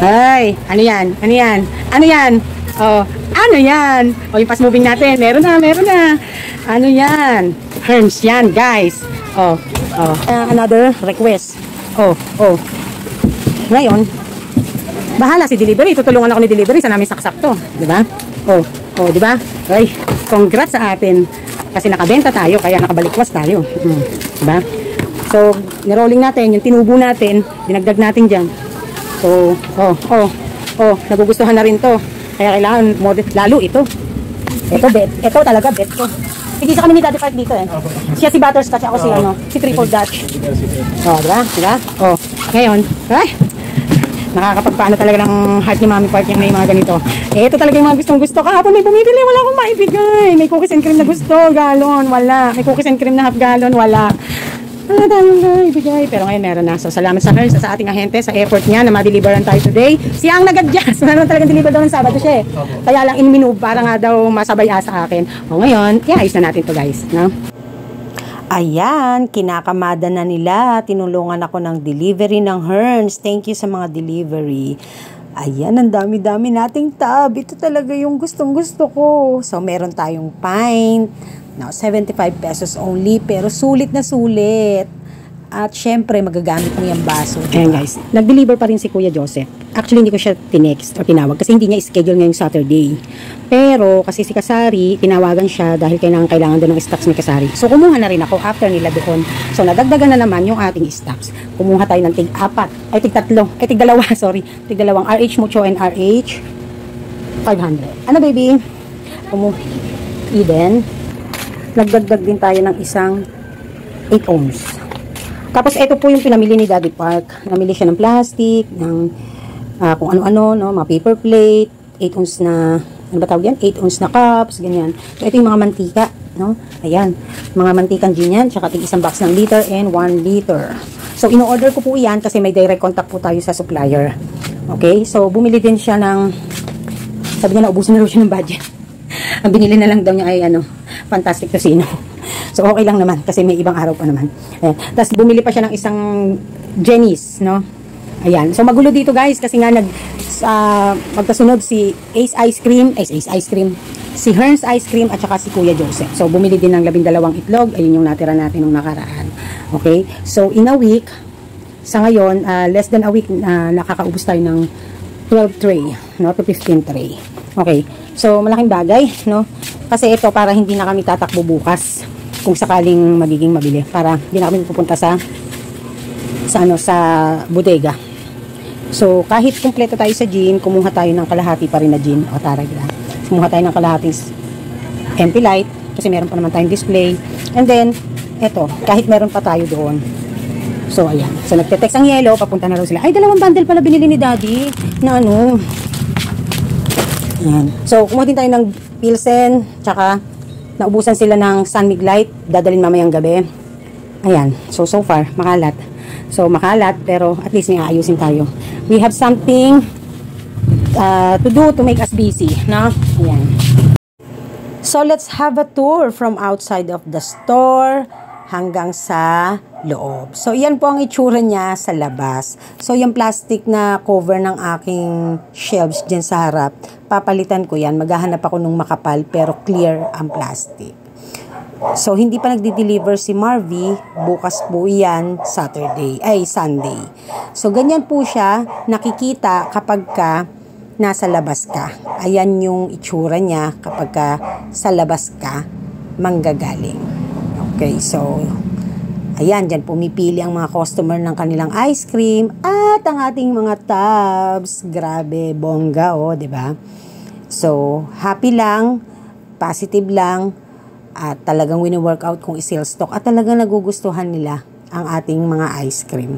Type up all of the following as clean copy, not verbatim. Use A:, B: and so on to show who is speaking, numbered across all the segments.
A: Ay, ano yan? Ano yan? Ano yan? Oh, ano yan? Oh, yung fast moving natin. Meron na, meron na. Ano yan? Herms yan, guys. Oh, oh. Another request. Oh, oh. Ngayon, bahala si delivery. Tutulungan ako ni delivery sa namin saksak to. Diba? Oh, oh, diba? Ay, congrats sa atin. Kasi nakabenta tayo, kaya nakabalikwas tayo. Diba? So, nirolling natin, yung tinubo natin, dinagdag natin dyan. So, nagugustuhan na rin to. Kaya kailangan, lalo ito. Ito talaga, bet ko. Tigisa kami ni Daddy Park dito eh. Siya si Butterscotch, ako si Triple Dutch. Oh, diba? Diba? Oh, ngayon, ay, nakakapagpaano talaga ng heart ni Mami Park yung may mga ganito. Ito talaga yung mga gustong gusto. Kahapon may bumibili, wala akong maibigay. May cookies and cream na gusto, galon, wala. May cookies and cream na half gallon, wala. Wala tayong ibigay. Pero ngayon meron na. So salamat sa Herns, sa ating ahente, sa effort niya na ma-deliveran tayo today. Siya ang nag-adjust. Wala naman talagang deliver daw ng Sabado siya eh. Kaya lang in-move para nga daw masabay sa akin. O ngayon, iayos na natin to guys. No? Ayan, kinakamada na nila. Tinulungan ako ng delivery ng Herns. Thank you sa mga delivery. Ayan, ang dami-dami nating tab. Ito talaga yung gustong-gusto ko. So, meron tayong pint. Now, 75 pesos only. Pero sulit na sulit. At syempre, magagamit mo yung baso. Ayan guys, nag-deliver pa rin si Kuya Joseph. Actually, hindi ko siya tinext o tinawag kasi hindi niya schedule ngayong Saturday. Pero, kasi si Kasari, tinawagan siya dahil kailangan doon ng stocks ni Kasari. So, kumuha na rin ako after nila doon. So, nadagdagan na naman yung ating stocks. Kumuha tayo ng tig-dalawa, sorry. Tig-dalawang RH Mucho and RH 500. Ano baby? Eden. Nagdagdag din tayo ng isang 8 ounce. Tapos, ito po yung pinamili ni Daddy Park. Namili siya ng plastic, ng kung ano-ano, no? Mga paper plate, 8 ounce na, ano ba tawag yan? 8 ounce na cups, ganyan. So, ito yung mga mantika, no? Ayan, mga mantikang gin yan, tsaka isang box ng liter and 1 liter. So, ino-order ko po yan kasi may direct contact po tayo sa supplier. Okay? So, bumili din siya ng, sabi niya, naubusan na rin siya ng budget. Ang binili na lang daw niya ay, Fantastic Tocino. So, okay lang naman kasi may ibang araw pa naman. Ayan. Tapos, bumili pa siya ng isang Jenny's, no? Ayan. So, magulo dito guys kasi nga magkasunod si Ace Ice Cream, si Herns Ice Cream at saka si Kuya Joseph. So, bumili din ng 12 itlog. Ayun yung natira natin nung nakaraan. Okay? So, in a week, sa ngayon, less than a week, nakakaubos tayo ng 12 tray, no? To 15 tray. Okay. So, malaking bagay, no? Kasi ito, para hindi na kami tatakbo bukas kung sakaling magiging mabili. Para hindi na kami pupunta sa bodega. So, kahit kumpleto tayo sa gin, kumuha tayo ng kalahati pa rin na gin. O, tara, kumuha tayo ng kalahating empty light kasi meron pa naman tayong display. And then, eto, kahit meron pa tayo doon. So, ayan. So, nagte-text ang yellow, papunta na raw sila. Ay, 2 bundle pala binili ni Daddy na Ayan. So, kumuha din tayo ng Pilsen, tsaka naubusan sila ng Sunmig Light, dadalhin mamayang gabi. Ayan. So far, makalat. So, makalat, pero at least may aayusin tayo. We have something to do to make us busy, no? Ayan. So, let's have a tour from outside of the store hanggang sa loob. So, yan po ang itsura niya sa labas. So, yung plastic na cover ng aking shelves dyan sa harap, papalitan ko yan. Maghahanap ako nung makapal pero clear ang plastic. So, hindi pa nagdi-deliver si Marvy. Bukas po yan Sunday. So, ganyan po siya nakikita kapag nasa labas ka. Ayan yung itsura niya kapag sa labas ka manggagaling. Okay, so, ayan, dyan pumipili ang mga customer ng kanilang ice cream at ang ating mga tubs. Grabe, bongga, diba? So, happy lang, positive lang, at talagang wini-workout kung i-sale stock at talagang nagugustuhan nila ang ating mga ice cream.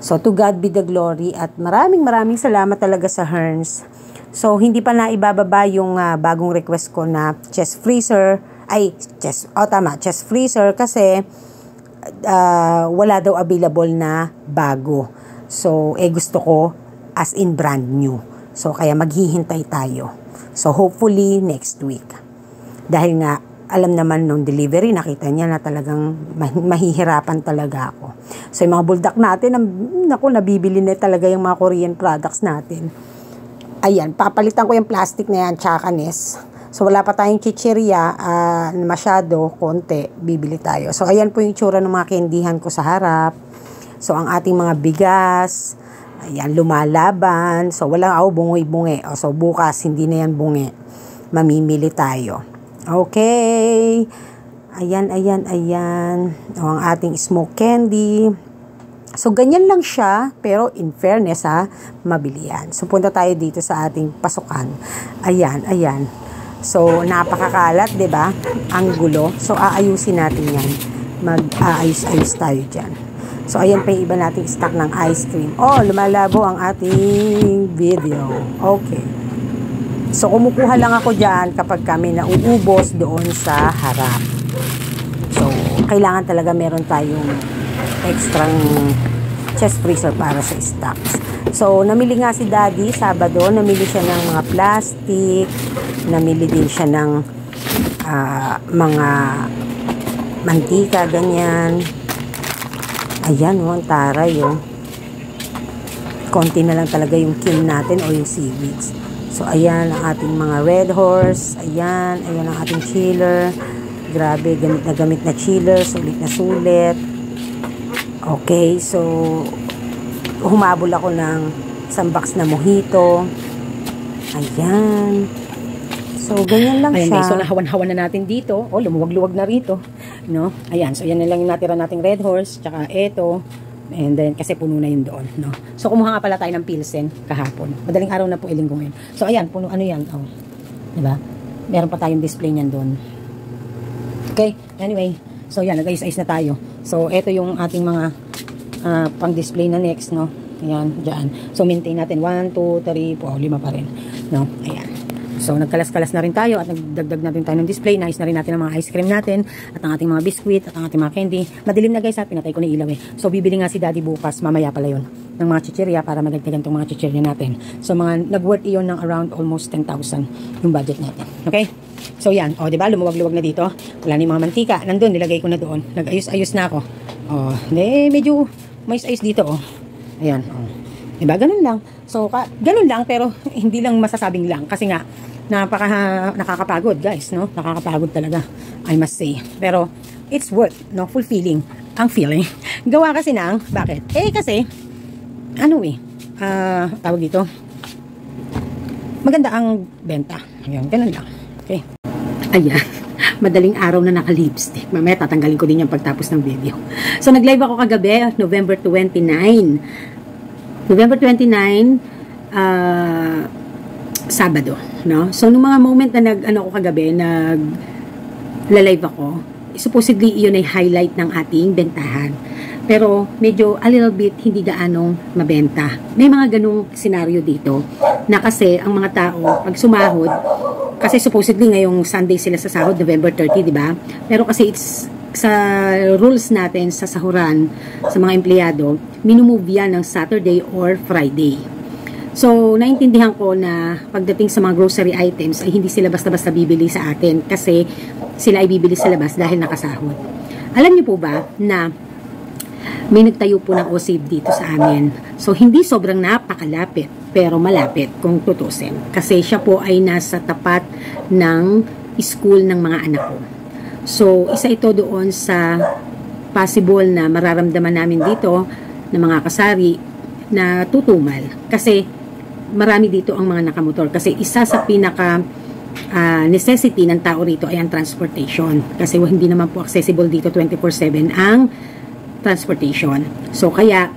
A: So, to God be the glory at maraming salamat talaga sa Herns. So, hindi pa na ibababa yung bagong request ko na chest freezer kasi wala daw available na bago. So, gusto ko as in brand new. So, kaya maghihintay tayo. So, hopefully next week. Dahil nga,
B: alam naman nung delivery, nakita niya na talagang mahihirapan talaga ako. So, yung mga buldak natin, naku, nabibili na talaga yung mga Korean products natin. Ayan, papalitan ko yung plastic na yan, tsaka kanis. So, wala pa tayong chichirya, masyado, konti, bibili tayo. So, ayan po yung tsura ng mga candyhan ko sa harap. So, ang ating mga bigas, ayan, lumalaban. So, walang bungi-bungi. So, bukas, hindi na yan bungi. Mamimili tayo. Okay. Ayan. Ang ating smoke candy. So, ganyan lang siya. Pero, in fairness, mabili yan. So, punta tayo dito sa ating pasukan. Ayan. So, napakakalat, diba? Ang gulo. So, aayusin natin yan. Mag-aayos-ayos tayo dyan. So, ayan pa yung iba nating stock ng ice cream. Oh, lumalabo ang ating video. Okay. So, kumukuha lang ako dyan kapag kami nauubos doon sa harap. So, kailangan talaga meron tayong extrang chest freezer para sa stocks. So, namili nga si Daddy Sabado. Namili siya ng mga plastic. Namili din siya ng mga mantika, ganyan. Ayan, ang taray, konti na lang talaga yung kim natin o yung seaweeds. So, ayan ang ating mga Red Horse. Ayan ang ating chiller. Grabe, gamit na chiller. Sulit. Okay, so, humabol ako ng isang box na mojito. Ayan. So, ganyan lang siya.
A: Guys, so nahawan-hawan na natin dito. Oh, lumuwag-luwag na rito. No? Ayan, so yan na lang yung natira nating Red Horse. Tsaka ito. And then, kasi puno na yun doon, no? So, kumuha nga pala tayo ng Pilsen kahapon. Madaling araw na po ilinggo ngayon. So, ayan, puno, ano yan? Oh, diba? Meron pa tayong display niyan doon. Okay, anyway. So, yan, nag-ayos-ayos na tayo. So, ito yung ating mga pang-display na next, no? Ayan, dyan. So, maintain natin 1, 2, 3, 4, 5 pa rin. No? Ayan. So, nagkalas-kalas na rin tayo at nagdagdag natin tayo ng display. Nice na rin natin ang mga ice cream natin at ang ating mga biscuit at ang ating mga candy. Madilim na guys, pinatay ko na ilaw eh. So, bibili nga si Daddy bukas, mamaya pala yun, ng mga chichirya para magdagdagan itong mga chichirya natin. So, nag-worth iyon ng around almost 10,000 yung budget natin. Okay? So, yan. O, diba? Lumuwag-luwag na dito. Wala na yung mga mantika. Nandun, nilagay ko na doon. Nag-ayos-ayos na ako. O, medyo mais ayos dito, o. Ayan, o. Diba? Ganun lang. So, ganun lang, pero hindi lang masasabing lang. Kasi nga, nakakapagod guys, no? Nakakapagod talaga, I must say. Pero it's worth, no? Fulfilling ang feeling. Gawa kasi bakit? Kasi tawag dito, maganda ang benta. Ayun, ganun lang. Okay. Ayan. Madaling araw na naka-lipstick. Mamaya tatanggalin ko din yung pagtapos ng video. So, nag-live ako kagabi, November 29. November 29, Sabado, no? So, nung mga moment na nag-live ako, supposedly, iyon ay highlight ng ating bentahan. Pero, medyo a little bit hindi gaanong mabenta. May mga ganong senaryo dito na kasi ang mga tao, pag sumahod, kasi supposedly ngayong Sunday sila sa sahod, November 30, di ba? Pero kasi it's sa rules natin sa sahuran, sa mga empleyado, minumove yan ng Saturday or Friday. So, naintindihan ko na pagdating sa mga grocery items ay hindi sila basta-basta bibili sa atin kasi sila ay bibili sa labas dahil nakasahod. Alam niyo po ba na may nagtayo po ng OSAVE dito sa amin. So, hindi sobrang napakalapit pero malapit kung tutusin. Kasi siya po ay nasa tapat ng school ng mga anak ko. So, isa ito doon sa possible na mararamdaman namin dito na mga kasari na tutumal. Kasi marami dito ang mga nakamotor. Kasi isa sa pinaka necessity ng tao rito ay ang transportation. Kasi hindi naman po accessible dito 24/7 ang transportation. So, kaya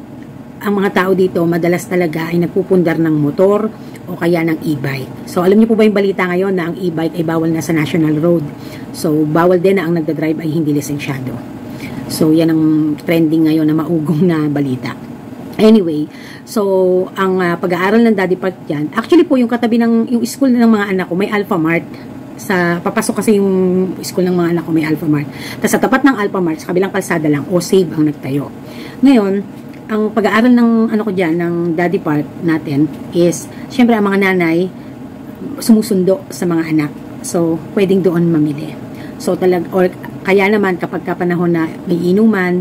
A: ang mga tao dito madalas talaga ay nagpupundar ng motor o kaya ng e-bike. So, alam niyo po ba yung balita ngayon na ang e-bike ay bawal na sa national road. So, bawal din na ang nagdadrive ay hindi lisensyado. So, yan ang trending ngayon na maugong na balita. Anyway, so, ang pag-aaral ng Daddy Park dyan, actually po yung katabi yung school ng mga anak ko, may Alpha Mart. Papasok kasi yung school ng mga anak ko, may Alpha Mart. Tapos sa tapat ng Alpha Mart, sa kabilang kalsada lang, OSAVE ang nagtayo. Ngayon, ang pag-aaral ng dyan, ng Daddy Park natin is, syempre ang mga nanay, sumusundo sa mga anak. So, pwedeng doon mamili. So or kaya naman kapag panahon na may inuman,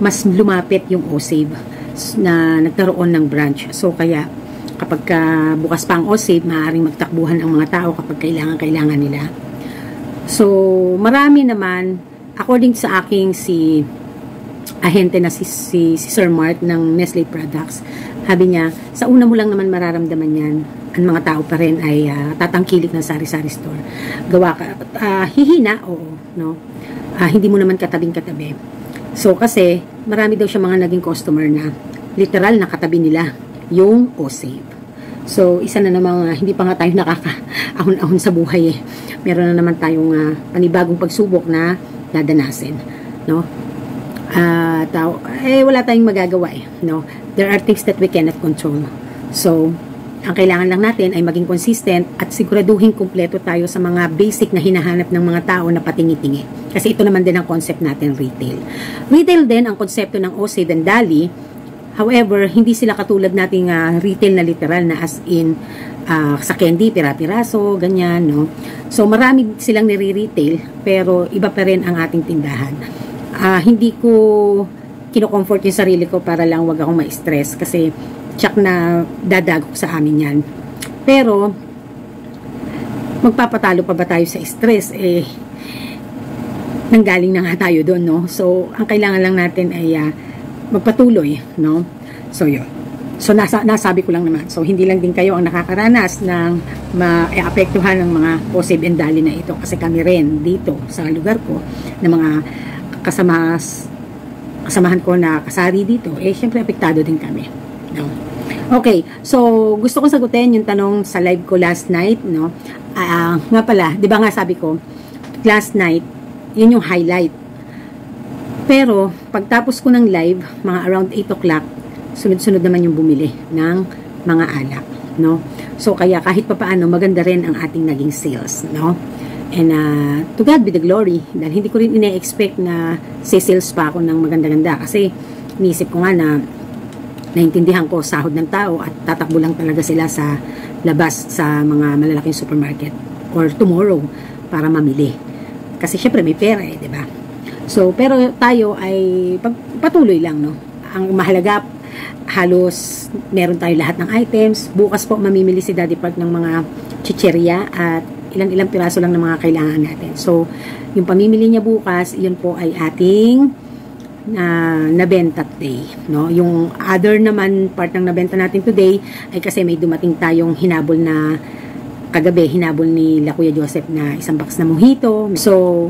A: mas lumapit yung OSAVE na nagkaroon ng branch. So kaya kapag bukas pa ang OSAVE, maaaring magtakbuhan ang mga tao kapag kailangan nila. So marami naman, according sa aking si ahente na si Sir Mark ng Nestle Products, sabi niya, sa una mo lang naman mararamdaman yan, ang mga tao pa rin ay tatangkilik ng sari-sari store. Gawa ka, hihina, oo, no? Hindi mo naman katabing-katabi. So, kasi, marami daw siya mga naging customer na literal na katabi nila yung OSAVE. So, isa na namang hindi pa nga tayo nakaka-ahon-ahon sa buhay eh. Meron na naman tayong panibagong pagsubok na dadanasin, no? Wala tayong magagawa eh, no? There are things that we cannot control. So, ang kailangan lang natin ay maging consistent at siguraduhin kumpleto tayo sa mga basic na hinahanap ng mga tao na patingi-tingi. Kasi ito naman din ang concept natin, retail. Retail din ang konsepto ng OSAVE and Dali. However, hindi sila katulad nating retail na literal na as in sa candy, pira-piraso, ganyan, no? So, marami silang nire-retail, pero iba pa rin ang ating tindahan. Hindi ko kino-comfort yung sarili ko para lang wag akong ma-stress kasi tsak na dadagok sa amin yan. Pero, magpapatalo pa ba tayo sa stress? Nanggaling na nga tayo doon, no? So, ang kailangan lang natin ay magpatuloy, no? So, yun. So, nasabi ko lang naman. So, hindi lang din kayo ang nakakaranas ng maapektuhan ng mga OSAVE and Dali na ito. Kasi kami rin dito sa lugar ko na mga kasamahan ko na kasari dito, syempre apektado din kami, no? Okay, so gusto kong sagutin yung tanong sa live ko last night, no? Nga pala, di ba nga sabi ko, last night, yun yung highlight. Pero, pagtapos ko ng live, mga around 8 o'clock, sunod-sunod naman yung bumili ng mga alak, no? So, kaya kahit papaano, maganda rin ang ating naging sales, no? And to God be the glory. Dahil hindi ko rin ina-expect na sales pa ako ng maganda-ganda. Kasi iniisip ko nga na naintindihan ko sahod ng tao at tatakbo lang talaga sila sa labas sa mga malalaking supermarket or tomorrow para mamili. Kasi syempre may pera eh, di ba? So, pero tayo ay patuloy lang, no? Ang mahalaga, halos meron tayo lahat ng items. Bukas po mamimili si Daddy Park ng mga chicheria at ilang piraso lang ng mga kailangan natin. So, yung pamimili niya bukas, yun po ay ating nabenta today, no? Yung other naman part ng nabenta natin today ay kasi may dumating tayong hinabol na kagabi, hinabol ni Kuya Joseph na isang box na mojito. So,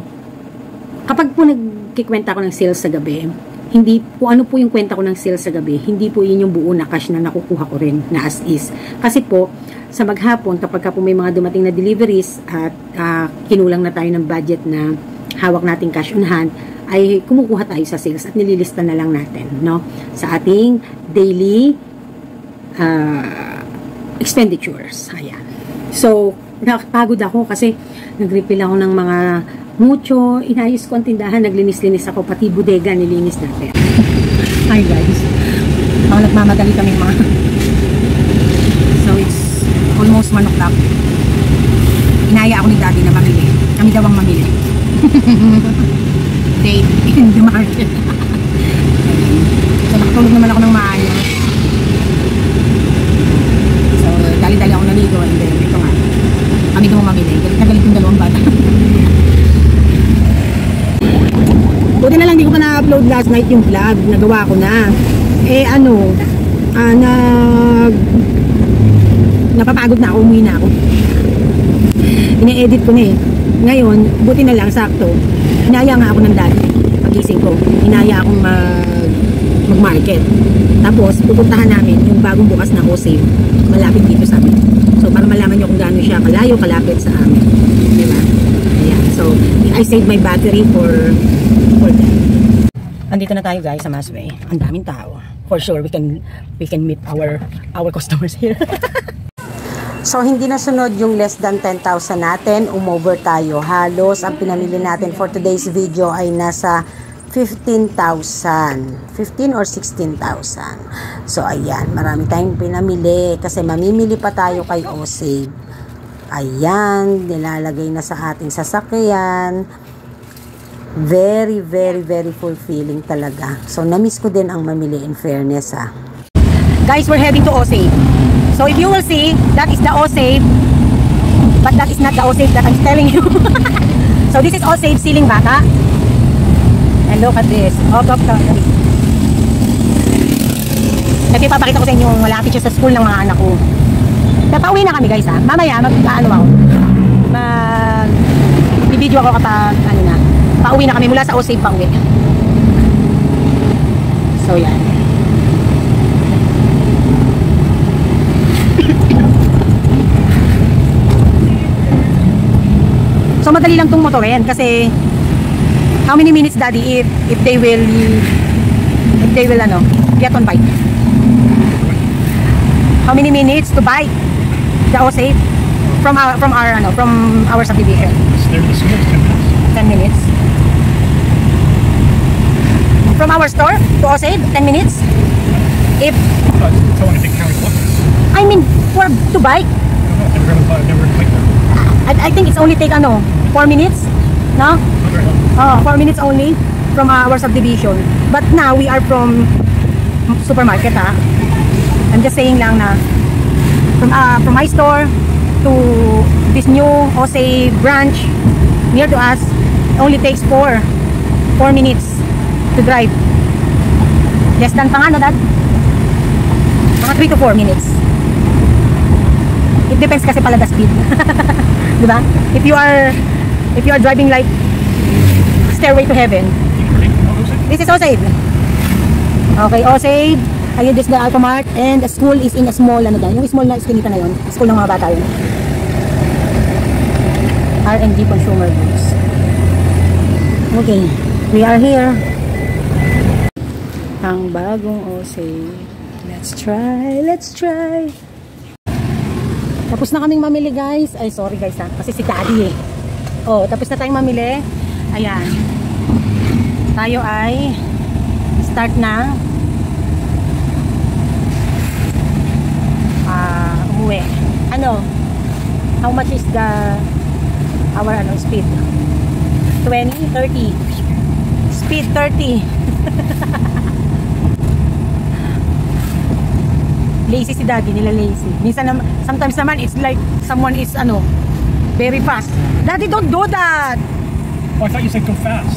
A: kapag po nagkikwenta ko ng sales sa gabi, hindi po ano po yung kwenta ko ng sales sa gabi, hindi po yun yung buo na cash na nakukuha ko rin na as is. Kasi po, sa maghapon, kapag po may mga dumating na deliveries at kinulang na tayo ng budget na hawak nating cash on hand, ay kumukuha tayo sa sales at nililista na lang natin, no? Sa ating daily expenditures. Ayan. So, nakapagod ako kasi nag-refill ako ng mga mucho, inayos ko ang tindahan, naglinis-linis ako, pati bodega nilinis natin. Hi guys. Nagmamadali kami mga. So, it's almost 1 o'clock. Inaya ako ni Daddy na mamili. Kami daw ang mamili. Date in the market. So, nakatulog naman ako ng maayos. So, dali-dali ako naligo. And then, ito nga. Kami daw mamili. Galit na galit yung dalawang bata. Buti na lang di ko pa na-upload last night yung vlog. Nagawa ko na. Napapagod na ako, umuwi na ako. Ine-edit ko na eh. Ngayon, buti na lang, sakto. Inaya nga ako ng Daddy. Pagising ko, inaya akong mag-market. Tapos, pupuntahan namin yung bagong bukas na OSAVE. Malapit dito sa amin. So, para malaman nyo kung gaano siya kalayo, kalapit sa amin. Diba? Ayan. So, I saved my battery for that. Andito na tayo guys sa Masway. Ang daming tao. For sure, we can meet our customers here.
B: So, hindi nasunod yung less than 10,000 natin. Umover tayo. Halos, ang pinamili natin for today's video ay nasa 15,000. 15 or 16,000. So, ayan. Marami tayong pinamili kasi mamimili pa tayo kay OSAVE. Ayan, nilalagay na sa ating sasakyan. Very, very, very fulfilling talaga. So, na-miss ko din ang mamili, in fairness, ha.
A: Guys, we're heading to Osave. So, if you will see, that is the Osave. But that is not the Osave that I'm telling you. So, this is Osave Siling Baka. And look at this. Kasi papakita ko sa inyo yung malapit siya sa school ng mga anak ko. Pauwi na kami guys ha. Mamaya mag-ano ako. Mag-video ako kapag ano na. Pauwi na kami mula sa Osave pauwi. So yan. So madali lang tong motorin kasi how many minutes daddy if they will ano get on bike? How many minutes to bike the Osave from our subdivision? 10 minutes. From our store to Osave, 10 minutes. If I mean to bike. I think it's only take 4 minutes, no? 4 minutes only from our subdivision. But now we are from supermarket, ha? I'm just saying lang na from my store to this new Osave branch near to us only takes 4 minutes to drive. Less than pa nga, no, Dad? Mga 3 to 4 minutes. It depends kasi pala the speed. Diba? If you are driving like Stairway to Heaven. This is Osave. Okay, Osave. Ayun, this is the Alphamart. And the school is in a small, yung small na eskinita na yun. School ng mga bata yun. R&D Consumer Goods. Okay, we are here. Ang bagong Osave. Let's try. Tapos na kaming mamili guys. Ay, sorry guys ha. Kasi si Daddy eh. Oh, tapos na tayong mamili. Ayan. Tayo ay start na umuwi. How much is our speed? 20, 30. Speed 30. Lazy si Daddy, nila lazy. Minsan sometimes naman it's like someone is very fast. Daddy, don't do that.
C: Oh, I thought you said go fast.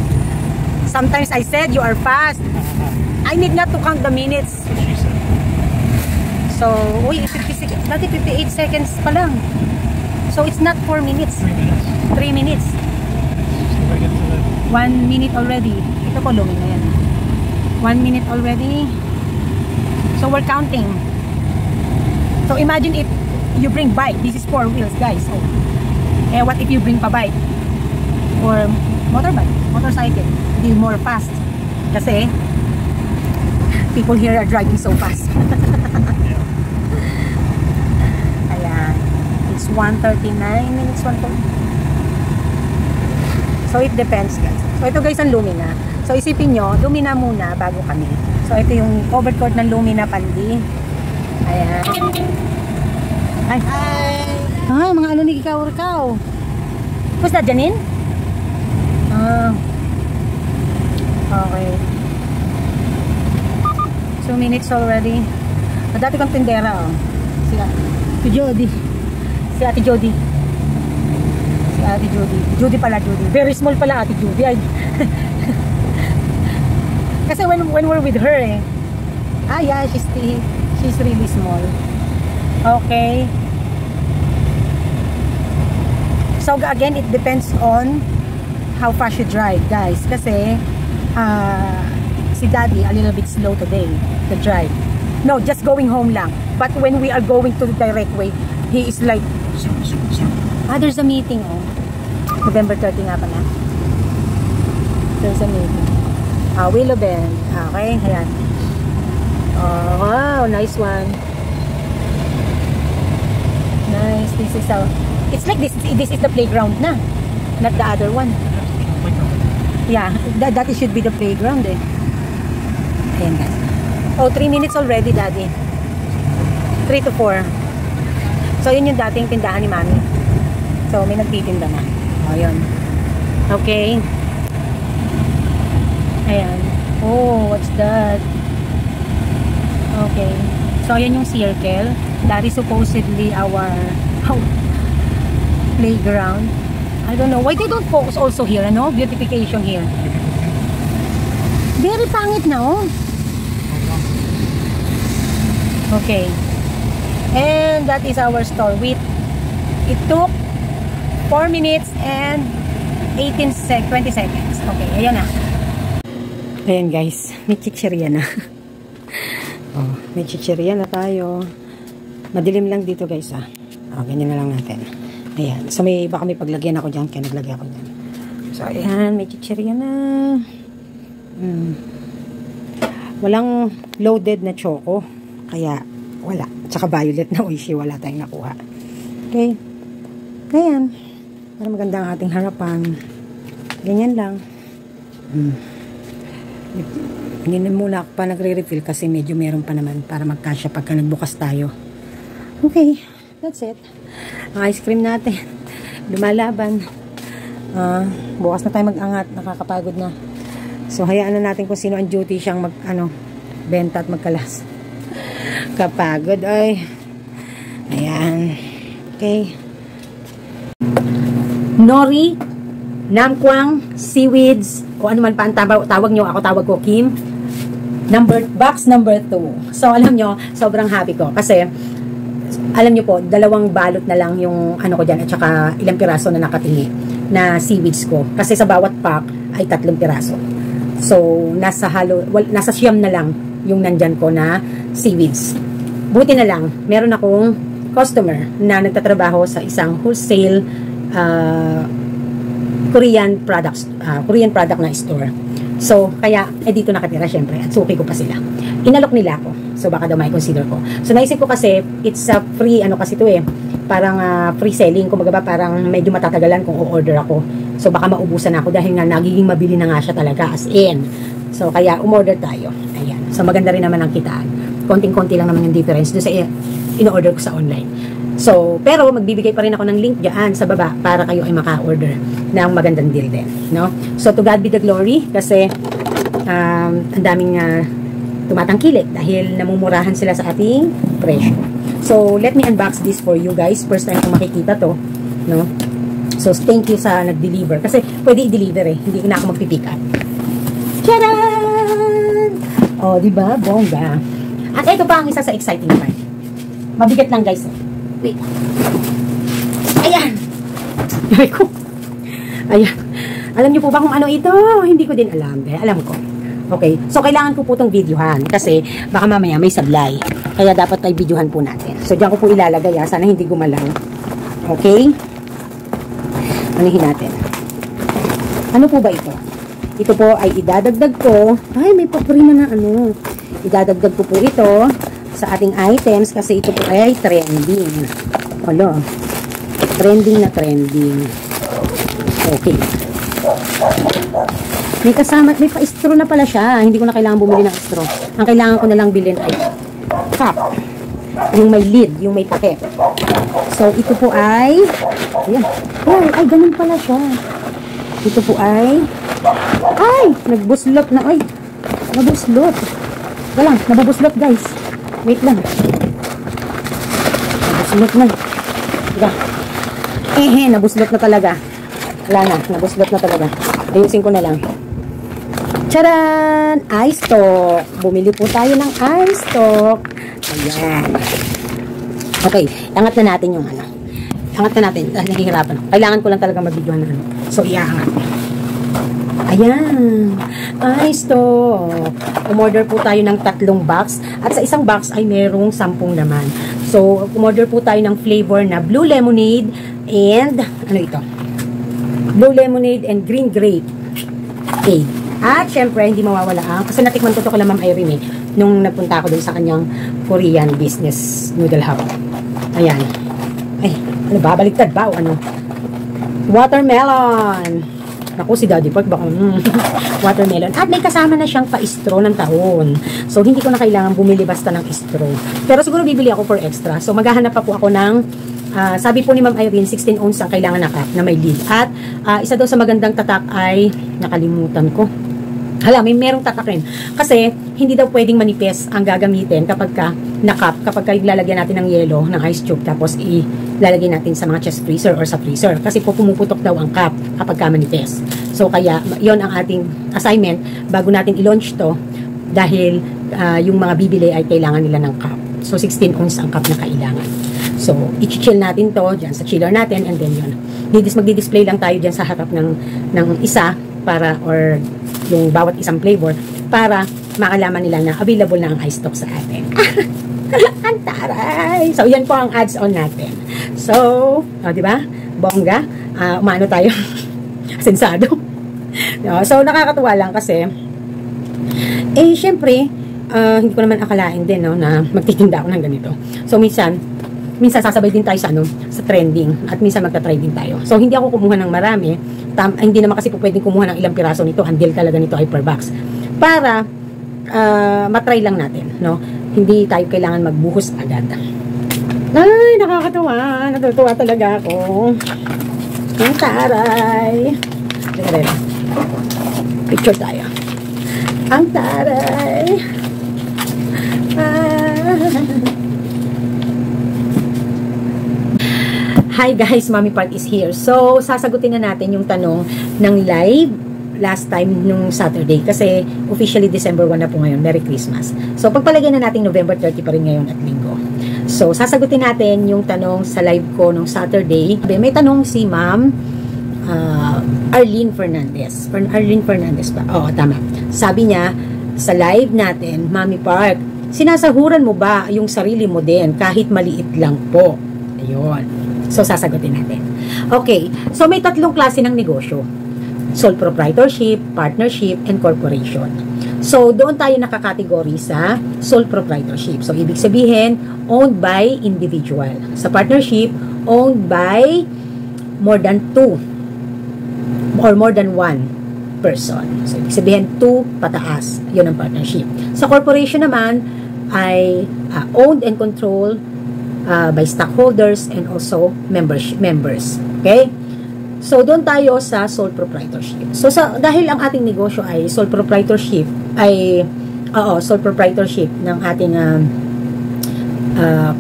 A: Sometimes I said you are fast. I need not to count the minutes.
C: That's what she said.
A: So, uy, 56, dati 58 seconds pa lang. So, it's not 4 minutes.
C: 3 minutes.
A: 3 minutes.
C: So I get to the
A: 1 minute already. Ito ko, lumi na yan. 1 minute already. So, we're counting. So, imagine if you bring bike. This is 4 wheels, guys. So, what if you bring pa bike? Or motorcycle. Be more fast. Kasi, people here are driving so fast. Ayan. It's 1:39 minutes. 1:30. So, it depends, guys. So, ito guys ang Lumina. So, isipin nyo, Lumina muna bago kami. So, ito yung covered court ng Lumina Pandi. Ayan. Ay. Ay, mga ni ikaw. Who's that, Janine? Okay. 2 minutes already. Dati kong tindera, oh. Si Jody. Si Ate Jody. Jody pala, Jody. Very small pala, Ate Jody. Kasi when we're with her, yeah, she's really small. Okay. So again, it depends on how fast you drive, guys. Kasi si Daddy a little bit slow today to drive. No, just going home lang. But when we are going to the direct way, he is like, there's a meeting, oh. November 30 nga pala. There's a meeting. Willow Bend. Okay, ayan. Wow, nice one. Nice. This is it's like this is the playground na. Not the other one. Yeah, that should be the playground eh. Ayan guys. Oh, 3 minutes already, Daddy. 3 to 4. So, yun yung dating tindahan ni Mami.
B: So, may nagtitinda na. O, yun. Okay. Ayan. Oh, what's that? Okay. So, ayan yung circle. That is supposedly our playground. I don't know. Why they don't focus also here, ano? Beautification here. Very pangit na, oh. Okay. And that is our store. It took 4 minutes and 20 seconds. Okay, ayan na. Ayan guys, may chichirya na. Oh, may chichirya na tayo. Madilim lang dito guys ah. Oh, ganyan na lang natin. Ayan. So baka may paglagyan ako dyan, kaya naglagay ako dyan. So ayan, may chichirya na. Walang loaded na choco. Kaya wala. Tsaka violet na oishi, wala tayong nakuha. Okay. Ayan. Para maganda ang ating harapan. Ganyan lang. Hindi na muna ako pa nagre-refill kasi medyo meron pa naman para magkasya pagka nagbukas tayo. Okay. That's it. Ang ice cream natin. Lumalaban. Bukas na tayo mag-angat. Nakakapagod na. So, hayaan na natin kung sino ang duty siyang benta at magkalas. Kapagod ay. Ayan. Okay. Nori, namkwang, seaweeds, o ano man pa ang tawag nyo. Ako tawag ko Kim. Box number 2. So, alam nyo, sobrang happy ko. Kasi, alam nyo po, 2 balot na lang yung ano ko dyan at saka ilang piraso na nakatingi na seaweeds ko. Kasi sa bawat pack ay 3 piraso. So, nasa siyam na lang yung nandyan ko na seaweeds. Buti na lang, meron akong customer na nagtatrabaho sa isang wholesale Korean product na store. So, kaya, dito nakatira syempre at suki ko pa sila. Inalok nila ako. So, baka daw may consider ko. So, naisip ko kasi, it's a free, kasi to parang free selling. Kung ba parang medyo matatagalan kung o-order ako. So, baka maubusan ako dahil nga nagiging mabili na nga siya talaga as in. So, kaya umorder tayo. Ayan. So, maganda rin naman ang kitaan. Konting-konti lang naman yung difference doon sa in-order ko sa online. So, pero magbibigay pa rin ako ng link dyan sa baba para kayo ay maka-order ng magandang deal din. No? So, to God be the glory kasi ang daming tumatangkilik dahil namumurahan sila sa ating presyo. So, let me unbox this for you guys. First time ko makikita to. No? So, thank you sa nag-deliver. Kasi pwede i-deliver Hindi na ako magpipick up. Tcharan! O, diba? Bongga. At ito pa ang isa sa exciting part. Mabigat lang guys. Wait. Ayan. Ayan. Alam niyo po ba kung ano ito? Hindi ko din alam. Alam ko. Okay. So, kailangan ko po itong videohan. Kasi, baka mamaya may sablay. Kaya dapat ay videohan po natin. So, diyan ko po ilalagay. Sana hindi gumalaw. Okay? Anuhin natin. Ano po ba ito? Ito po ay idadagdag ko. Ay, may paprina na Idadagdag ko po ito sa ating items kasi ito po ay trending. Trending na trending. Okay. May kasama, may pa-straw na pala siya. Hindi ko na kailangan bumili ng straw. Ang kailangan ko na lang bilhin ay cup. Yung may lid, yung may takip. So, ito po ay ayan. Ay, ganun pala siya. Ito po ay nagbuslot na. Nabuslot. Nababuslot guys. Wait lang. Nabuslot na. Diba? Nabuslot na talaga. Wala na. Nabuslot na talaga. Ayusin ko na lang. Charan! Ice stock. Bumili po tayo ng ice stock. Ayan. Okay. Angat na natin yung Angat na natin. Nahihirapan ako. Kailangan ko lang talaga mag-videohan na So, iaangat. Ayan. Ice stock. Umorder po tayo ng 3 box. At sa isang box ay merong 10 naman. So, umorder po tayo ng flavor na blue lemonade and, blue lemonade and green grape. Okay. At, syempre, hindi mawawala kasi natikman ko ito kala Ma'am Irene nung nagpunta ako dun sa kanyang Korean business noodle house. Ayan. Ay, baligtad ba o Watermelon. Naku, si Daddy Park baka watermelon. At may kasama na siyang pa-straw ng tahon. So, hindi ko na kailangan bumili basta ng straw. Pero siguro bibili ako for extra. So, maghahanap pa po ako ng
A: Sabi po ni Ma'am Irene, 16 ounce ang kailangan na cup na may lid. At isa daw sa magandang tatak ay, nakalimutan ko. Hala, merong tatak rin. Kasi, hindi daw pwedeng manipis ang gagamitin kapag ka na-cup, kapag ka ilalagyan natin ng yelo, ng ice cube, tapos ilalagay natin sa mga chest freezer or sa freezer. Kasi po pumuputok daw ang cup kapag ka manipis. So, kaya, yon ang ating assignment bago natin i-launch to, dahil yung mga bibili ay kailangan nila ng cup. So, 16 ounce ang cup na kailangan. So, i-chill natin to dyan sa chiller natin, and then yun. Magdi-display lang tayo dyan sa harap ng isa, para, or yung bawat isang flavor, para makalaman nila na available na ang ice stock sa atin. Ang taray! So, yan po ang ads-on natin. So, di ba? Bongga. Umano tayo. Sensado. So, nakakatuwa lang kasi, syempre, hindi ko naman akalain din, no, na magtitinda ako ng ganito. So, minsan sasabay din tayo sa trending, at minsan magta-try din tayo. So, hindi ako kumuha ng marami. Hindi naman kasi po pwedeng kumuha ng ilang piraso nito. Ang deal talaga nito ay per box. Para matry lang natin, no? Hindi tayo kailangan magbuhos agad. Ay, nakakatawa. Natutuwa talaga ako. Ang taray. Picture tayo. Ang taray. Hi guys, Mommy Park is here. So, sasagutin na natin yung tanong ng live last time nung Saturday. Kasi officially December 1 na po ngayon. Merry Christmas. So, pagpalagay na natin November 30 pa rin ngayon at linggo. So, sasagutin natin yung tanong sa live ko nung Saturday. May tanong si Ma'am Arlene Fernandez. Arlene Fernandez ba? Oo, tama. Sabi niya, sa live natin, Mommy Park, sinasahuran mo ba yung sarili mo din kahit maliit lang po? Ayun. So, sasagutin natin. Okay. So, may tatlong klase ng negosyo. Sole proprietorship, partnership, and corporation. So, doon tayo nakakategory sa sole proprietorship. So, ibig sabihin, owned by individual. Sa partnership, owned by more than 2 or more than 1 person. So, ibig sabihin, 2 pataas. Yun ang partnership. Sa corporation naman, ay owned and controlled by stockholders and also members. Okay? So, doon tayo sa sole proprietorship. So, dahil ang ating negosyo ay sole proprietorship, sole proprietorship ng ating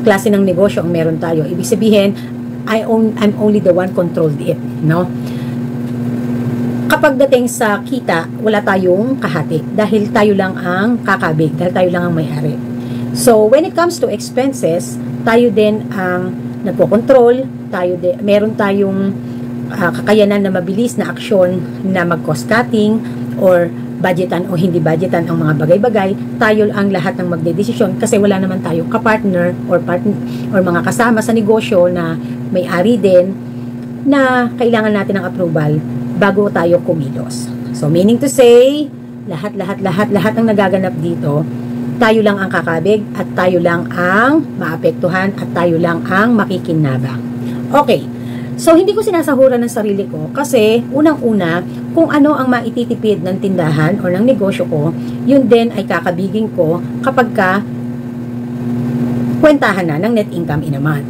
A: klase ng negosyo ang meron tayo. Ibig sabihin, I'm only the one controlled it. No? Kapag dating sa kita, wala tayong kahati. Dahil tayo lang ang kakabig. Dahil tayo lang ang may-ari. So, when it comes to expenses, tayo din ang nagpo-control, meron tayong kakayanan na mabilis na aksyon na mag-cost cutting or budgetan o hindi budgetan ang mga bagay-bagay. Tayo ang lahat ng magdedesisyon kasi wala naman tayong kapartner or mga kasama sa negosyo na may-ari din na kailangan natin ng approval bago tayo kumilos. So, meaning to say, lahat ang nagaganap dito, tayo lang ang kakabig at tayo lang ang maapektuhan at tayo lang ang makikinabang. Okay. So, hindi ko sinasahuran ng sarili ko kasi unang-una, kung ano ang maititipid ng tindahan o ng negosyo ko, yun din ay kakabigin ko kapag kwentahan na ng net income in a month.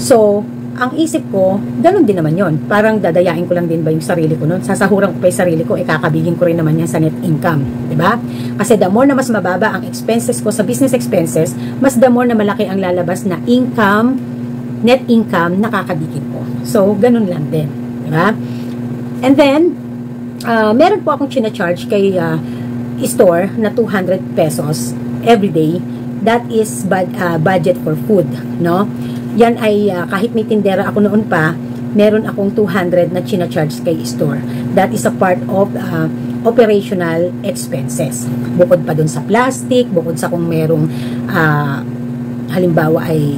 A: So, ang isip ko, ganun din naman yon. Parang dadayain ko lang din ba yung sarili ko nun? Sasahuran ko pa yung sarili ko, kakabigin ko rin naman yan sa net income. Diba? Kasi the more na mas mababa ang expenses ko sa business expenses, mas the more na malaki ang lalabas na income, net income na kakabigin ko. So, ganun lang din. Diba? And then, meron po akong charge kay store na 200 pesos every day. That is budget for food. No? Yan ay kahit may tindera ako noon pa, meron akong 200 na charge kay store. That is a part of operational expenses. Bukod pa dun sa plastic, bukod sa kung merong halimbawa ay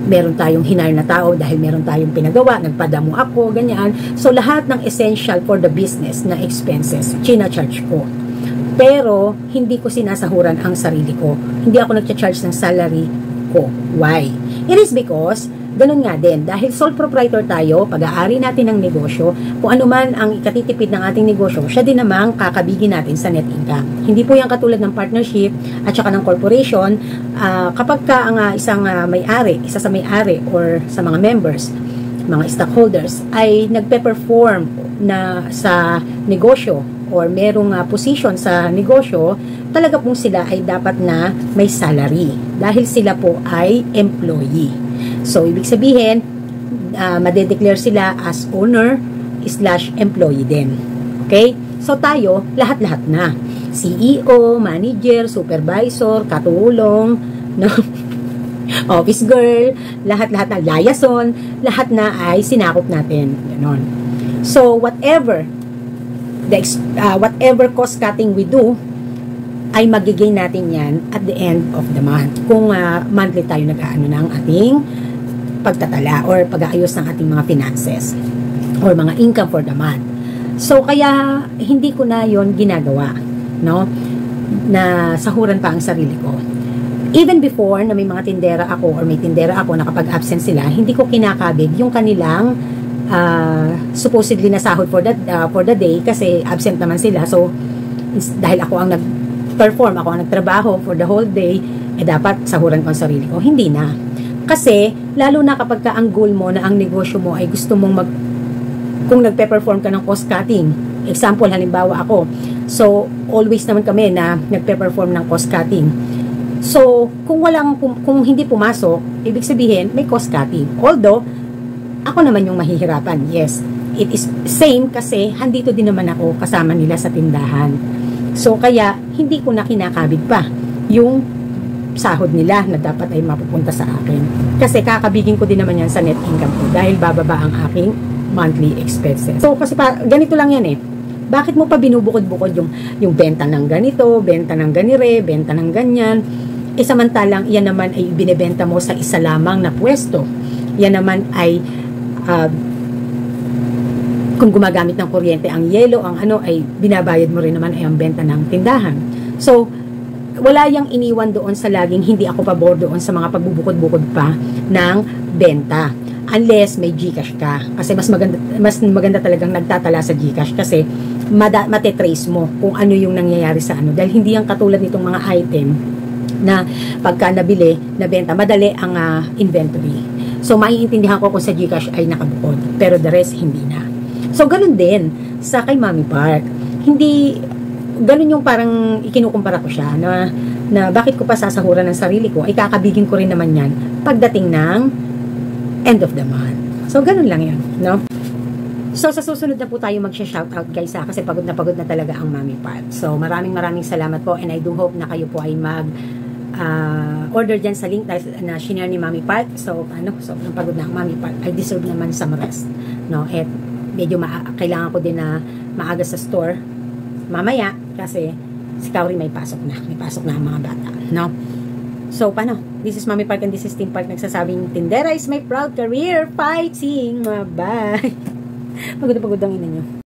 A: meron tayong hinire na tao dahil meron tayong pinagawa, nagpadamo ako, ganyan. So, lahat ng essential for the business na expenses, charge ko. Pero, hindi ko sinasahuran ang sarili ko. Hindi ako nag-charge ng salary ko. Why? It is because
B: ganun nga din. Dahil sole proprietor tayo, pag-aari natin ng negosyo, kung ano man ang ikatitipid ng ating negosyo, siya din namang kakabigin natin sa net income. Hindi po yan katulad ng partnership at saka ng corporation. Kapag ka ang isang may-ari, isa sa may-ari or sa mga members, mga stockholders, ay nagpe-perform na sa negosyo or merong position sa negosyo, talaga pong sila ay dapat na may salary dahil sila po ay employee. So, ibig sabihin, madedeclare sila as owner/employee din. Okay? So, tayo, lahat-lahat na. CEO, manager, supervisor, katulong, no? Office girl, lahat-lahat na, liaison, lahat na ay sinakop natin. Ganon. So, whatever cost cutting we do, ay magiging natin yan at the end of the month. Kung monthly tayo nag-aano ng ating pagtatala or pag-aayos ng ating mga finances or mga income for the month. So, kaya hindi ko na yon ginagawa, no? Na sahuran pa ang sarili ko. Even before na may mga tindera ako or may tindera ako na kapag absent sila, hindi ko kinakabig yung kanilang supposedly na sahod for the day kasi absent naman sila. So, dahil ako ang nag-perform, ako ang nagtrabaho for the whole day, dapat sahuran ko ang sarili ko. Hindi na. Kasi, lalo na kapag ka ang goal mo na ang negosyo mo ay gusto mong kung nagpe-perform ka ng cost cutting, example, halimbawa ako, so, always naman kami na nagpe-perform ng cost cutting. So, kung hindi pumasok, ibig sabihin, may cost cutting. Although, ako naman yung mahihirapan. Yes, it is same kasi handito din naman ako kasama nila sa tindahan. So, kaya, hindi ko na kinakabig pa yung sahod nila na dapat ay mapupunta sa akin. Kasi kakabigin ko din naman yan sa net income ko dahil bababa ang aking monthly expenses. So, kasi ganito lang yan eh. Bakit mo pa binubukod-bukod yung benta ng ganito, benta ng ganire, benta ng ganyan? Samantalang yan naman ay binebenta mo sa isa lamang na pwesto. Yan naman ay kung gumagamit ng kuryente ang yelo, ang ano, ay binabayad mo rin naman ay ang benta ng tindahan. So, wala yang iniwan doon sa laging hindi ako pabor doon sa mga pagbubukod-bukod pa ng benta. Unless may GCash ka. Kasi mas maganda talagang nagtatala sa GCash kasi matetrace mo kung ano yung nangyayari sa ano. Dahil hindi yung katulad nitong mga item na pagka nabili, nabenta, madali ang inventory. So, maiintindihan ko kung sa GCash ay nakabukod. Pero the rest, hindi na. So, ganun din sa kay Mami Park. Hindi, ganun yung parang ikinukumpara ko siya na bakit ko pa sasahuran ng sarili ko, ay kakabigin ko rin naman yan pagdating ng end of the month. So, ganun lang yan, no? So, sa susunod na po tayo mag-shoutout guys kasi pagod na talaga ang Mami Park. So, maraming salamat po and I do hope na kayo po ay order dyan sa link na shinare ni Mami Park. So, sobrang pagod na ang Mami Park. I deserve naman some rest, no? At medyo kailangan ko din na maaga sa store mamaya kasi si Kauri may pasok na ang mga bata, no? So, paano? This is Mami Park and this is Team Park nagsasabing, tindera is my proud career fighting. Bye! Pagod ang ina nyo.